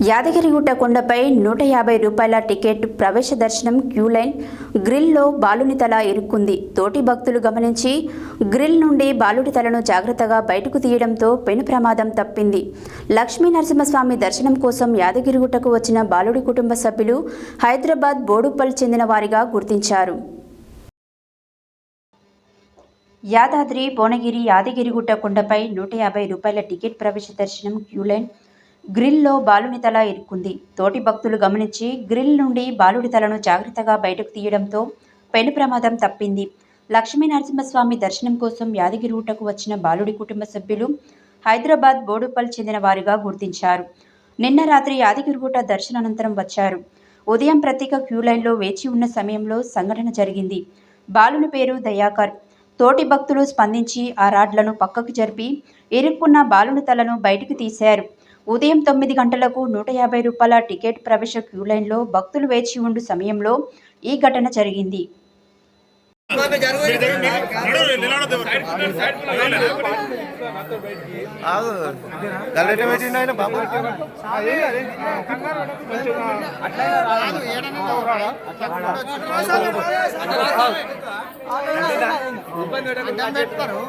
యాదగిరిగుట్ట కొండపై 150 రూపాయల టికెట్ ప్రవేశ దర్శనం క్యూలైన్ గ్రిల్లో బాలుని తల ఇరుక్కుంది. తోటి భక్తులు గమనించి గ్రిల్ నుండి బాలుడి తలను జాగ్రత్తగా బయటకు తీయడంతో పెను ప్రమాదం తప్పింది. లక్ష్మీ నరసింహస్వామి దర్శనం కోసం యాదగిరిగుట్టకు వచ్చిన బాలుడి కుటుంబ సభ్యులు హైదరాబాద్ బోడుప్పల్ చెందిన వారిగా గుర్తించారు. యాదాద్రి భువనగిరి యాదగిరిగుట్ట కొండపై 150 రూపాయల టికెట్ ప్రవేశ దర్శనం క్యూలైన్ గ్రిల్లో బాలుని తల ఇరుక్కుంది. తోటి భక్తులు గమనించి గ్రిల్ నుండి బాలుడి తలను జాగ్రత్తగా బయటకు తీయడంతో పెను ప్రమాదం తప్పింది. లక్ష్మీ నరసింహస్వామి దర్శనం కోసం యాదగిరిగుట్టకు వచ్చిన బాలుడి కుటుంబ సభ్యులు హైదరాబాద్ బోడుప్పల్ చెందిన వారిగా గుర్తించారు. నిన్న రాత్రి యాదగిరిగుట్ట దర్శనానంతరం వచ్చారు. ఉదయం ప్రత్యేక క్యూలైన్లో వేచి ఉన్న సమయంలో సంఘటన జరిగింది. బాలుని పేరు దయాకర్. తోటి భక్తులు స్పందించి ఆ రాడ్లను పక్కకు జరిపి ఇరుక్కున్న బాలుని తలను బయటకు తీశారు. ఉదయం 9 గంటలకు 150 రూపాయల టికెట్ ప్రవేశ క్యూలైన్లో భక్తులు వేచి ఉండు సమయంలో ఈ ఘటన జరిగింది.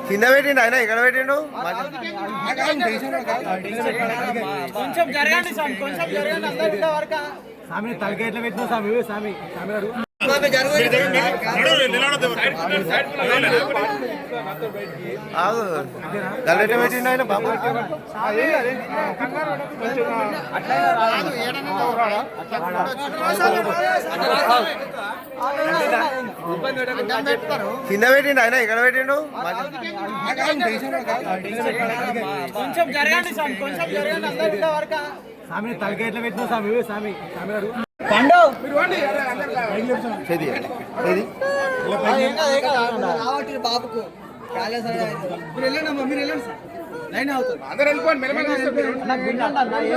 కింద పెట్టిండు ఆయన, ఇక్కడ పెట్టిండు. కొంచెం జరగండి స్వామి, కొంచెం జరగండి. స్వామి తలకి ఎట్లా పెట్టినా స్వామి, స్వామి స్వామి గారు గల్లెట పెట్టిండు ఆయన బాబు. కింద పెట్టిండు ఆయన, ఇక్కడ పెట్టిండు. కొంచెం జరగండి స్వామి, కొంచెం జరగండి. స్వామి తలకి ఎట్లా పెట్టినా స్వామి, స్వామి స్వామి గారు బాబుకు మీరు వెళ్ళండి సార్, లైన్ అవుతుంది. అందరూ వెళ్ళిపోండి, అయిపోయింది.